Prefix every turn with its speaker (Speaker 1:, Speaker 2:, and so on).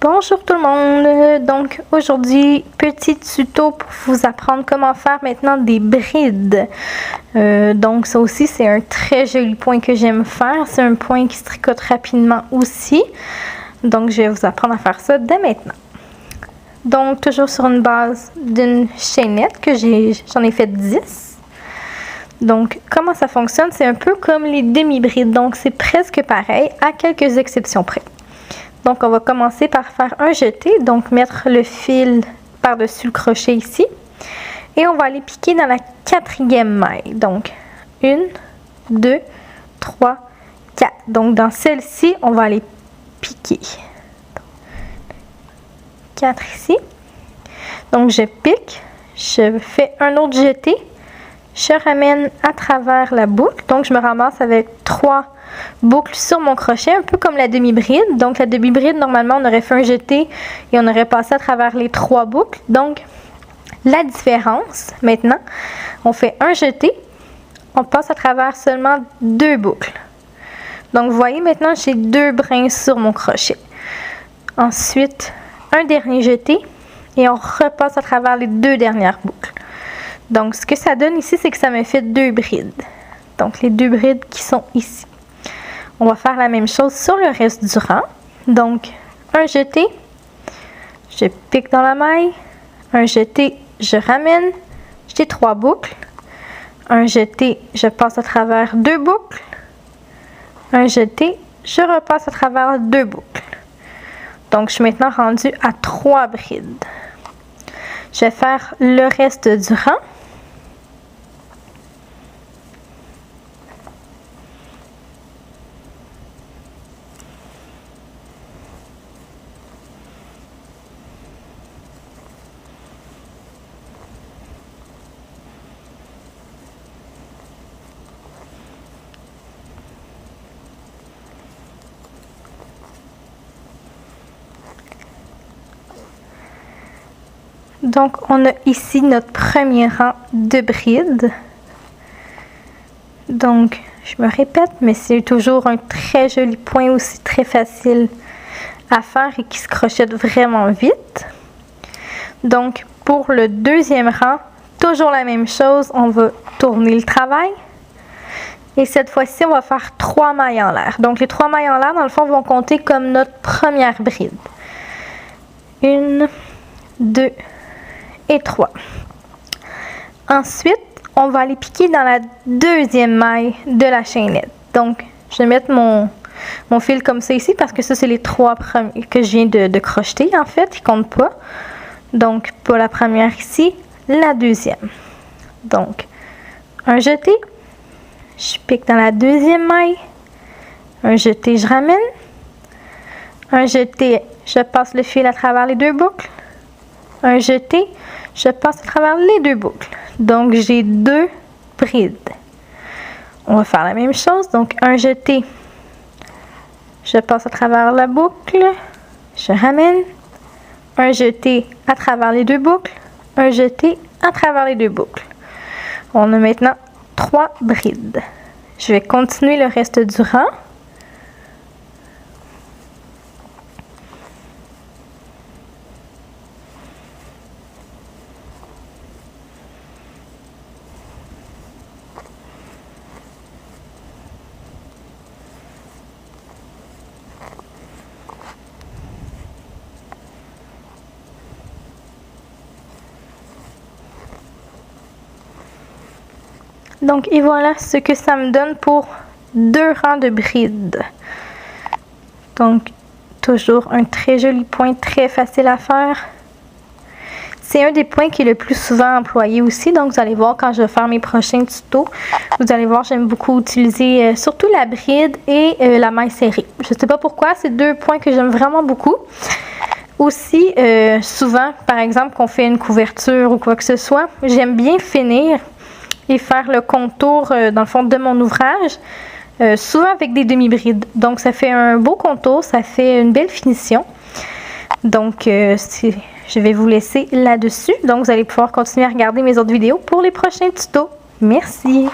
Speaker 1: Bonjour tout le monde, donc aujourd'hui petit tuto pour vous apprendre comment faire maintenant des brides. Donc ça aussi c'est un très joli point que j'aime faire, c'est un point qui se tricote rapidement aussi. Donc je vais vous apprendre à faire ça dès maintenant. Donc toujours sur une base d'une chaînette que j'en ai fait 10. Donc comment ça fonctionne, c'est un peu comme les demi-brides, donc c'est presque pareil à quelques exceptions près. Donc, on va commencer par faire un jeté, donc mettre le fil par-dessus le crochet ici. Et on va aller piquer dans la 4e maille. Donc, 1, 2, 3, 4. Donc, dans celle-ci, on va aller piquer. 4 ici. Donc, je pique, je fais un autre jeté, je ramène à travers la boucle. Donc, je me ramasse avec 3 boucles sur mon crochet, un peu comme la demi-bride. Donc la demi-bride, normalement, on aurait fait un jeté et on aurait passé à travers les 3 boucles. Donc, la différence, maintenant, on fait un jeté, on passe à travers seulement 2 boucles. Donc, vous voyez, maintenant, j'ai 2 brins sur mon crochet. Ensuite, un dernier jeté et on repasse à travers les 2 dernières boucles. Donc, ce que ça donne ici, c'est que ça me fait 2 brides. Donc, les 2 brides qui sont ici. On va faire la même chose sur le reste du rang. Donc, un jeté, je pique dans la maille. Un jeté, je ramène. J'ai 3 boucles. Un jeté, je passe à travers 2 boucles. Un jeté, je repasse à travers 2 boucles. Donc, je suis maintenant rendue à 3 brides. Je vais faire le reste du rang. Donc, on a ici notre premier rang de brides. Donc, je me répète, mais c'est toujours un très joli point aussi, très facile à faire et qui se crochette vraiment vite. Donc, pour le deuxième rang, toujours la même chose, on va tourner le travail. Et cette fois-ci, on va faire 3 mailles en l'air. Donc, les 3 mailles en l'air, dans le fond, vont compter comme notre première bride. 1, 2 et 3. Ensuite, on va aller piquer dans la 2e maille de la chaînette. Donc, je vais mettre mon fil comme ça ici parce que ça, c'est les 3 premiers que je viens de crocheter, en fait. Ils ne comptent pas. Donc, pour la première ici, la 2e. Donc, un jeté. Je pique dans la 2e maille. Un jeté, je ramène. Un jeté, je passe le fil à travers les 2 boucles. Un jeté, je passe à travers les 2 boucles. Donc, j'ai 2 brides. On va faire la même chose. Donc, un jeté, je passe à travers la boucle. Je ramène. Un jeté à travers les 2 boucles. Un jeté à travers les 2 boucles. On a maintenant 3 brides. Je vais continuer le reste du rang. Donc, et voilà ce que ça me donne pour 2 rangs de brides. Donc, toujours un très joli point, très facile à faire. C'est un des points qui est le plus souvent employé aussi. Donc, vous allez voir quand je vais faire mes prochains tutos. Vous allez voir, j'aime beaucoup utiliser surtout la bride et la maille serrée. Je ne sais pas pourquoi, c'est 2 points que j'aime vraiment beaucoup. Aussi, souvent, par exemple, qu'on fait une couverture ou quoi que ce soit, j'aime bien finir et faire le contour dans le fond de mon ouvrage, souvent avec des demi-brides. Donc, ça fait un beau contour, ça fait une belle finition. Donc, je vais vous laisser là-dessus. Donc, vous allez pouvoir continuer à regarder mes autres vidéos pour les prochains tutos. Merci!